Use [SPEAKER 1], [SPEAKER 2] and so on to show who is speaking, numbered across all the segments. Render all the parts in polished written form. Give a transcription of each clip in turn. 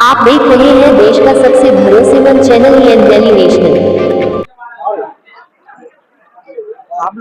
[SPEAKER 1] आप देख रहे हैं देश का सबसे भरोसेमंद चैनल एनडेली नेशनल।
[SPEAKER 2] हम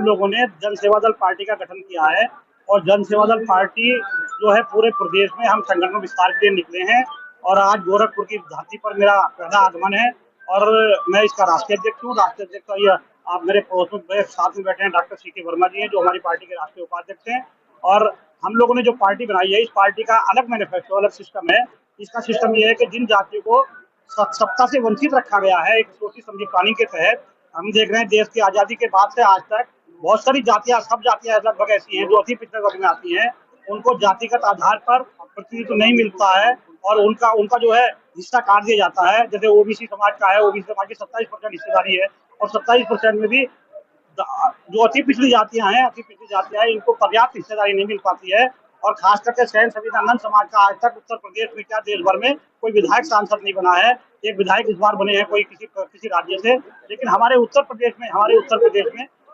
[SPEAKER 2] लोगों ने जन सेवा दल पार्टी का गठन किया है और जन सेवा दल पार्टी जो है पूरे प्रदेश में हम संगठन विस्तार के लिए निकले हैं और आज गोरखपुर की धरती पर मेरा पहला आगमन है और मैं इसका राष्ट्रीय अध्यक्ष हूँ। राष्ट्रीय अध्यक्ष का यह आप मेरे पड़ोस में मेरे साथ में बैठे हैं डॉक्टर सी.के. वर्मा जी हैं जो हमारी पार्टी के राष्ट्रीय उपाध्यक्ष हैं। और हम लोगों ने जो पार्टी बनाई है इस पार्टी का अलग मैनिफेस्टो अलग सिस्टम है। इसका सिस्टम यह है कि जिन जातियों को सत्ता से वंचित रखा गया है एक सोची समझी प्लानिंग के तहत हम देख रहे हैं देश की आजादी के बाद से आज तक बहुत सारी जातियां सब जातियां लगभग ऐसी हैं जो अति पिछड़े वर्ग में आती हैं। उनको जातिगत आधार पर प्रतिनिधित्व नहीं मिलता है और उनका उनका जो है हिस्सा काट दिया जाता है। जैसे ओबीसी समाज का है, ओबीसी समाज की 27% हिस्सेदारी है और 27% में भी जो अति पिछड़ी जातियां हैं इनको पर्याप्त हिस्सेदारी नहीं मिल पाती है। और खास करके सैन संविधानंद समाज का आज तक उत्तर प्रदेश में क्या देश भर में कोई विधायक सांसद नहीं बना है। एक विधायक इस बार बने हैं कोई किसी राज्य से, लेकिन हमारे उत्तर प्रदेश में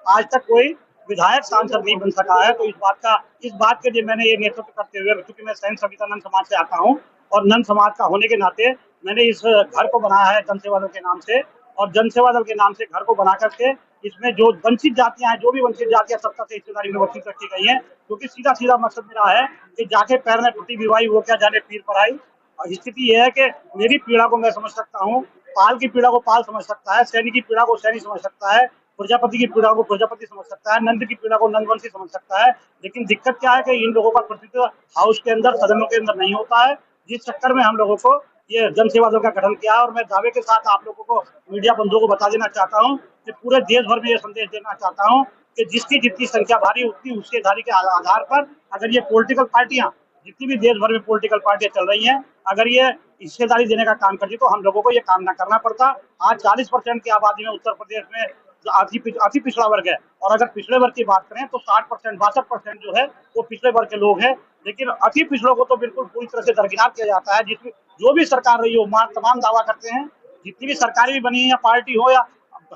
[SPEAKER 2] आज तक कोई विधायक सांसद नहीं बन सका है। तो इस बात के लिए मैंने ये नेतृत्व करते हुए, क्योंकि मैं सैन संविधानंद समाज से आता हूँ और नंद समाज का होने के नाते मैंने इस घर को बनाया है जन सेवा दल के नाम से। और जन सेवा दल के नाम से घर को बना करके इसमें जो वंचित जातियां हैं, जो भी वंचित जातियां सत्ता से हिस्सेदारी में वंचित रखी गई हैं, क्योंकि सीधा सीधा मकसद मेरा है कि जाके पैर में फटी बीवाई वो क्या जाने पीर पर आई। और स्थिति यह है कि मेरी पीड़ा को मैं समझ सकता हूँ, पाल की पीड़ा को पाल समझ सकता है, सैनिक की पीड़ा को सैनिक समझ सकता है, प्रजापति की पीड़ा को प्रजापति समझ सकता है, नंद की पीड़ा को नंदवंशी समझ सकता है। लेकिन दिक्कत क्या है कि इन लोगों का प्रतिनिधित्व हाउस के अंदर, सदनों के अंदर नहीं होता है, जिस चक्कर में हम लोगों को ये जन सेवा दल का गठन किया। और मैं दावे के साथ आप लोगों को, मीडिया बंधुओं को बता देना चाहता हूँ कि पूरे देश भर में ये संदेश देना चाहता हूँ कि जिसकी जितनी संख्या भारी उतनी हिस्सेदारी के आधार पर अगर ये पॉलिटिकल पार्टियां, जितनी भी देश भर में पॉलिटिकल पार्टियां चल रही हैं, अगर ये हिस्सेदारी देने का काम करती तो हम लोगों को ये काम ना करना पड़ता। आज 40% की आबादी में उत्तर प्रदेश में अति पिछड़ा वर्ग है और अगर पिछड़े वर्ग की बात करें तो 60% 62% जो है वो पिछड़े वर्ग के लोग हैं। लेकिन अति पिछड़ों को तो बिल्कुल पूरी तरह से दरकिनार किया जाता है। जिसमें जो भी सरकार रही हो तमाम दावा करते हैं, जितनी भी सरकारी भी बनी है या पार्टी हो या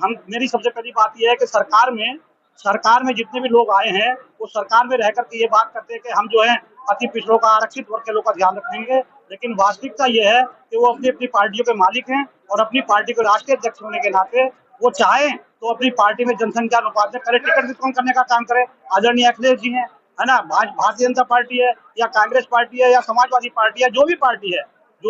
[SPEAKER 2] हम, मेरी सबसे पहली बात यह है कि सरकार में जितने भी लोग आए हैं वो सरकार में रह करके ये बात करते हैं कि हम जो है अति पिछड़ों का, आरक्षित वर्ग के लोग का ध्यान रखेंगे। लेकिन वास्तविकता यह है कि वो अपनी अपनी पार्टियों के मालिक हैं और अपनी पार्टी के राष्ट्रीय अध्यक्ष होने के नाते वो चाहें तो अपनी पार्टी में जनसंख्या अनुपात में करे, टिकट वितरण करने का काम करे। आदरणीय अखिलेश जी हैं, है ना, भारतीय जनता पार्टी है या कांग्रेस पार्टी है या समाजवादी पार्टी है, जो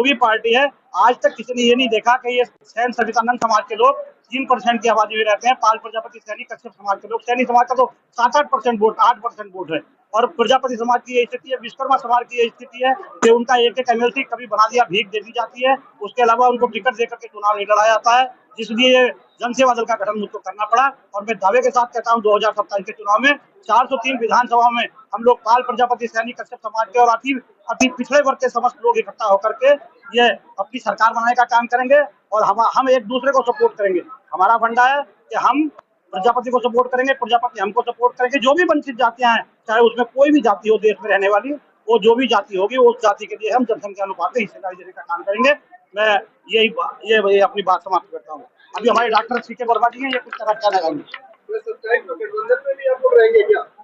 [SPEAKER 2] भी पार्टी है, आज तक किसी ने ये नहीं देखा कि ये सैन संविधानंद समाज के लोग 3% की आबादी में रहते हैं, पाल प्रजापति सैनिक कश्यप समाज के लोग, सैनिक समाज का तो 7-8% वोट 8% वोट है। और प्रजापति समाज की ये स्थिति है, विश्वकर्मा समाज की ये स्थिति है कि उनका एक एमएलसी कभी बना दिया, भीख दे दी जाती है, उसके अलावा उनको टिकट देकर के चुनाव नहीं लड़ा जाता है, जिसलिए जन सेवा दल का गठन मुझको करना पड़ा। और मैं दावे के साथ कहता हूँ 2027 के चुनाव में 403 विधानसभाओं में हम लोग पाल प्रजापति सैनिक कश्यप समाज के और अति पिछड़े वर्ग के समस्त लोग इकट्ठा होकर के ये अपनी सरकार बनाने का काम करेंगे और हम एक दूसरे को सपोर्ट करेंगे। हमारा फंडा है कि हम प्रजापति को सपोर्ट करेंगे, प्रजापति हमको सपोर्ट करेंगे। जो भी वंचित जातियां हैं, चाहे उसमें कोई भी जाति हो देश में रहने वाली, वो जो भी जाति होगी उस जाति के लिए हम जनसंख्या अनुपात में हिस्सेदारी देने का काम करेंगे। मैं ये अपनी बात समाप्त करता हूँ। अभी हमारे डॉक्टर सी.के. वर्मा जी हैं, ये कुछ तरह क्या लगाएंगे।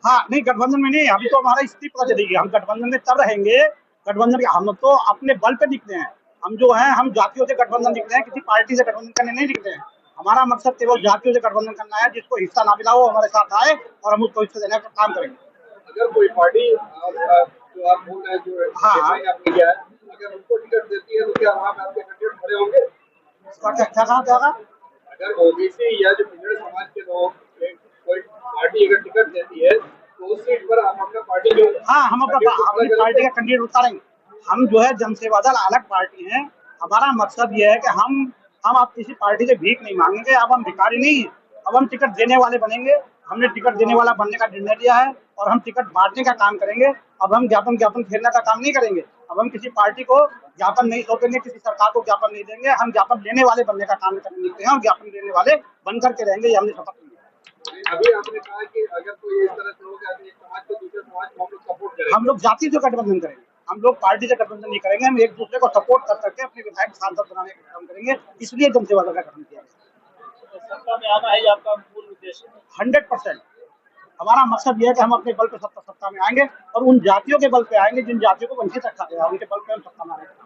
[SPEAKER 2] हाँ नहीं, गठबंधन में नहीं, अभी तो हमारा स्थिति पता चलेगी। हम गठबंधन में तब रहेंगे, गठबंधन हम तो अपने बल पे निकले हैं। हम जो है हम जातियों से गठबंधन निकले हैं, किसी पार्टी से गठबंधन करने नहीं निकले हैं। हमारा मकसद केवल जातियों से गठबंधन करना है। जिसको हिस्सा ना मिला वो हमारे साथ आए और हम उसको हिस्सा देने का काम करेंगे।
[SPEAKER 3] अगर कोई पार्टी जो आप बोल रहे हैं, जो
[SPEAKER 2] हाँ
[SPEAKER 3] किया है, अगर उनको टिकट देती है तो क्या वहाँ पे आपके कैंडिडेट खड़े होंगे?
[SPEAKER 2] क्या
[SPEAKER 3] अगर ओबीसी या जो पिछड़े समाज के लोग कोई पार्टी अगर टिकट देती है तो उस सीट पर आप अपना पार्टी जो
[SPEAKER 2] हम अपनी पार्टी का कैंडिडेट उतारेंगे। हम जो है जन सेवा दल अलग पार्टी है। हमारा मकसद ये है कि हम आप किसी पार्टी से भीख नहीं मांगेंगे। अब हम भिखारी नहीं है, अब हम टिकट देने वाले बनेंगे। हमने टिकट देने वाला बनने का निर्णय लिया है और हम टिकट बांटने का काम करेंगे। अब हम ज्ञापन खेलने का काम नहीं करेंगे। अब हम किसी पार्टी को ज्ञापन नहीं सौंपेंगे, किसी सरकार को ज्ञापन नहीं देंगे। हम ज्ञापन लेने वाले बनने का काम करने निकले हैं और ज्ञापन देने वाले बन करके रहेंगे, ये हमने शपथ ली है।
[SPEAKER 3] अभी आपने कहा कि अगर कोई इस तरह से हो गया एक समाज को दूसरे समाज को हम लोग सपोर्ट करेंगे,
[SPEAKER 2] हम लोग जाति से गठबंधन करेंगे, हम लोग पार्टी से गठबंधन नहीं करेंगे। हम एक दूसरे को सपोर्ट कर करके अपने विधायक सांसद बनाने का काम करेंगे। इसलिए जन सेवा दल का गठन किया।
[SPEAKER 4] सत्ता में आना है आपका मूल उद्देश्य?
[SPEAKER 2] 100%। हमारा मकसद ये है कि हम अपने बल पे सत्ता में आएंगे और उन जातियों के बल पे आएंगे जिन जातियों को वंचित रखा गया, उनके बल पे हम सत्ता में आएंगे।